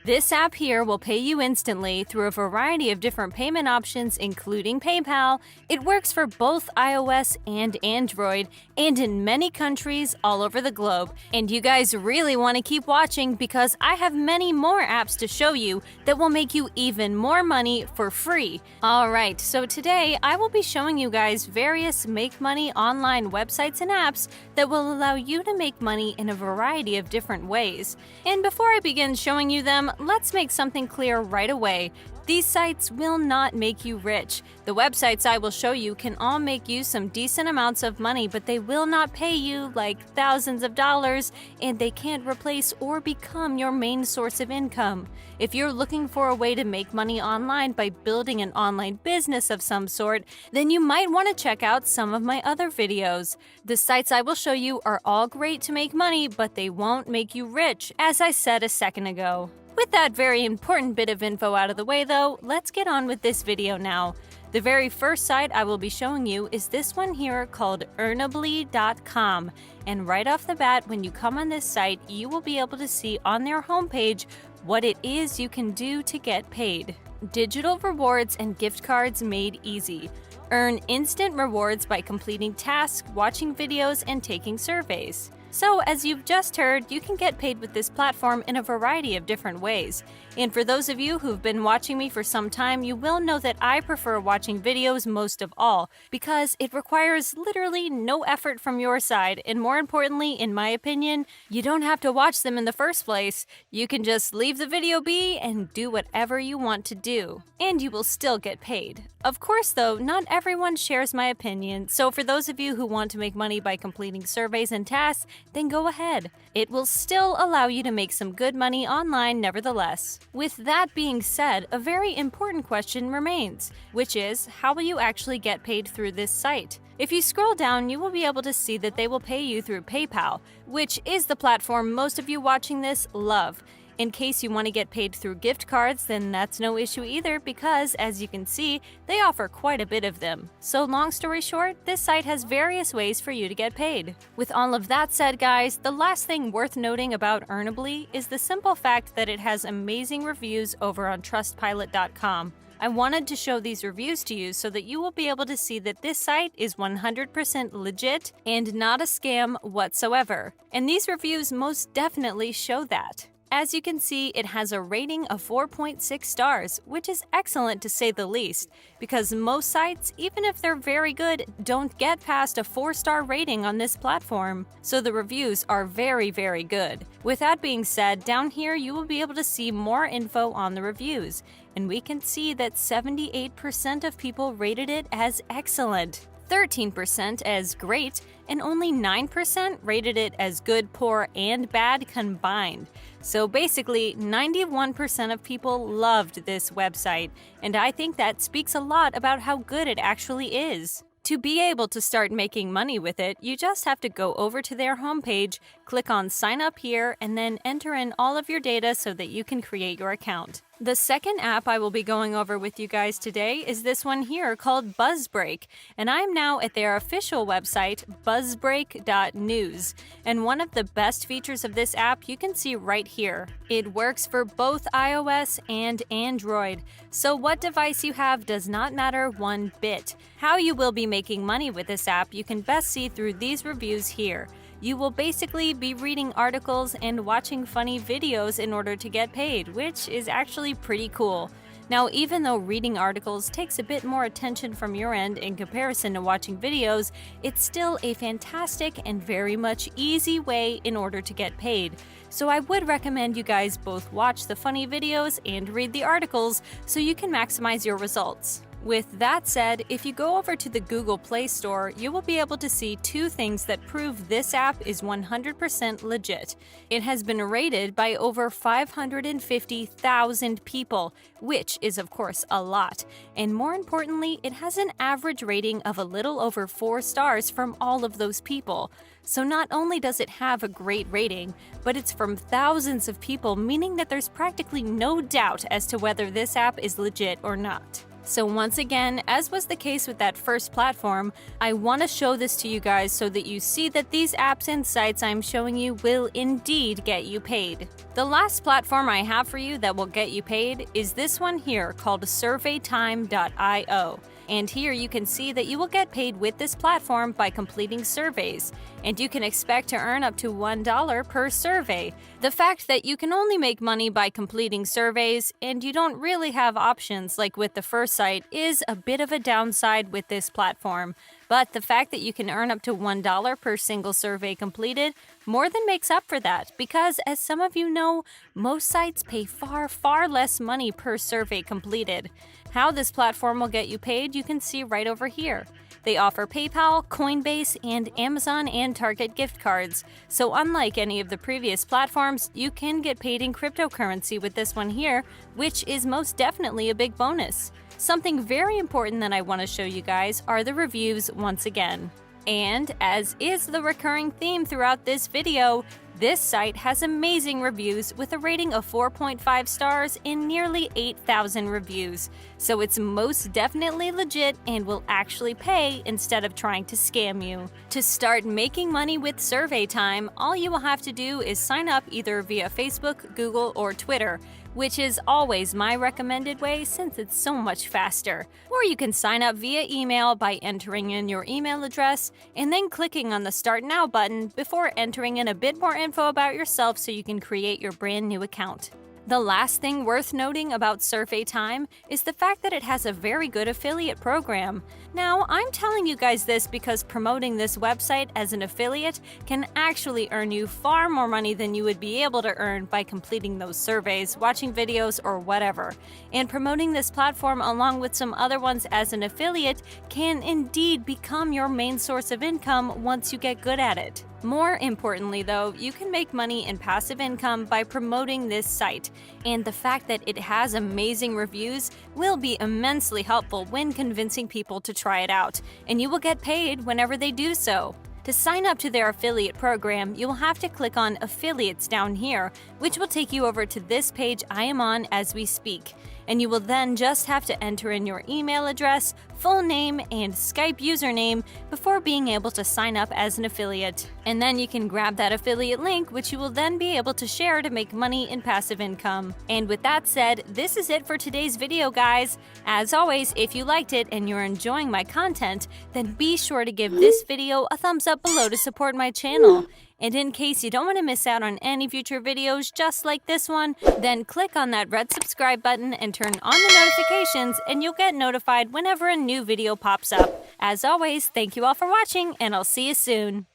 This app here will pay you instantly through a variety of different payment options, including PayPal. It works for both iOS and Android, and in many countries all over the globe. And you guys really want to keep watching because I have many more apps to show you that will make you even more money for free. Alright, so today I will be showing you guys various make money online websites and apps that will allow you to make money in a variety of different ways. And before I begin showing you them, let's make something clear right away. These sites will not make you rich. The websites I will show you can all make you some decent amounts of money, but they will not pay you like thousands of dollars, and they can't replace or become your main source of income. If you're looking for a way to make money online by building an online business of some sort, then you might want to check out some of my other videos. The sites I will show you are all great to make money, but they won't make you rich, as I said a second ago. With that very important bit of info out of the way though, let's get on with this video now. The very first site I will be showing you is this one here called Earnably.com. And right off the bat, when you come on this site, you will be able to see on their homepage what it is you can do to get paid. Digital rewards and gift cards made easy. Earn instant rewards by completing tasks, watching videos, and taking surveys. So, as you've just heard, you can get paid with this platform in a variety of different ways. And for those of you who've been watching me for some time, you will know that I prefer watching videos most of all, because it requires literally no effort from your side, and more importantly, in my opinion, you don't have to watch them in the first place. You can just leave the video be and do whatever you want to do, and you will still get paid. Of course though, not everyone shares my opinion, so for those of you who want to make money by completing surveys and tasks, then go ahead. It will still allow you to make some good money online nevertheless. With that being said, a very important question remains, which is, how will you actually get paid through this site? If you scroll down, you will be able to see that they will pay you through PayPal, which is the platform most of you watching this love. In case you want to get paid through gift cards, then that's no issue either because, as you can see, they offer quite a bit of them. So long story short, this site has various ways for you to get paid. With all of that said, guys, the last thing worth noting about Earnably is the simple fact that it has amazing reviews over on Trustpilot.com. I wanted to show these reviews to you so that you will be able to see that this site is 100% legit and not a scam whatsoever. And these reviews most definitely show that. As you can see, it has a rating of 4.6 stars, which is excellent to say the least, because most sites, even if they're very good, don't get past a 4-star rating on this platform. So the reviews are very, very good. With that being said, down here you will be able to see more info on the reviews, and we can see that 78% of people rated it as excellent, 13% as great, and only 9% rated it as good, poor, and bad combined. So basically, 91% of people loved this website, and I think that speaks a lot about how good it actually is. To be able to start making money with it, you just have to go over to their homepage, click on Sign Up Here, and then enter in all of your data so that you can create your account. The second app I will be going over with you guys today is this one here called BuzzBreak, and I'm now at their official website, buzzbreak.news. And one of the best features of this app you can see right here. It works for both iOS and Android, so what device you have does not matter one bit. How you will be making money with this app you can best see through these reviews here. You will basically be reading articles and watching funny videos in order to get paid, which is actually pretty cool. Now, even though reading articles takes a bit more attention from your end in comparison to watching videos, it's still a fantastic and very much easy way in order to get paid. So I would recommend you guys both watch the funny videos and read the articles so you can maximize your results. With that said, if you go over to the Google Play Store, you will be able to see two things that prove this app is 100% legit. It has been rated by over 550,000 people, which is of course a lot. And more importantly, it has an average rating of a little over 4 stars from all of those people. So not only does it have a great rating, but it's from thousands of people, meaning that there's practically no doubt as to whether this app is legit or not. So once again, as was the case with that first platform, I want to show this to you guys so that you see that these apps and sites I'm showing you will indeed get you paid. The last platform I have for you that will get you paid is this one here called surveytime.io. And here you can see that you will get paid with this platform by completing surveys, and you can expect to earn up to $1 per survey. The fact that you can only make money by completing surveys and you don't really have options like with the first site is a bit of a downside with this platform. But the fact that you can earn up to $1 per single survey completed more than makes up for that, because as some of you know, most sites pay far less money per survey completed. How this platform will get you paid, you can see right over here. They offer PayPal, Coinbase, and Amazon and Target gift cards. So unlike any of the previous platforms, you can get paid in cryptocurrency with this one here, which is most definitely a big bonus. Something very important that I want to show you guys are the reviews once again. And as is the recurring theme throughout this video, this site has amazing reviews with a rating of 4.5 stars and nearly 8,000 reviews. So it's most definitely legit and will actually pay instead of trying to scam you. To start making money with Survey Time, all you will have to do is sign up either via Facebook, Google, or Twitter, which is always my recommended way since it's so much faster. Or you can sign up via email by entering in your email address and then clicking on the Start Now button before entering in a bit more info about yourself so you can create your brand new account. The last thing worth noting about Survey Time is the fact that it has a very good affiliate program. Now, I'm telling you guys this because promoting this website as an affiliate can actually earn you far more money than you would be able to earn by completing those surveys, watching videos, or whatever. And promoting this platform along with some other ones as an affiliate can indeed become your main source of income once you get good at it. More importantly, though, you can make money in passive income by promoting this site, and the fact that it has amazing reviews will be immensely helpful when convincing people to try it out, and you will get paid whenever they do so. To sign up to their affiliate program, you will have to click on Affiliates down here, which will take you over to this page I am on as we speak. And you will then just have to enter in your email address, full name, and Skype username before being able to sign up as an affiliate. And then you can grab that affiliate link, which you will then be able to share to make money in passive income. And with that said, this is it for today's video, guys. As always, if you liked it and you're enjoying my content, then be sure to give this video a thumbs up below to support my channel. And in case you don't want to miss out on any future videos just like this one, then click on that red subscribe button and turn on the notifications and you'll get notified whenever a new video pops up. As always, thank you all for watching and I'll see you soon.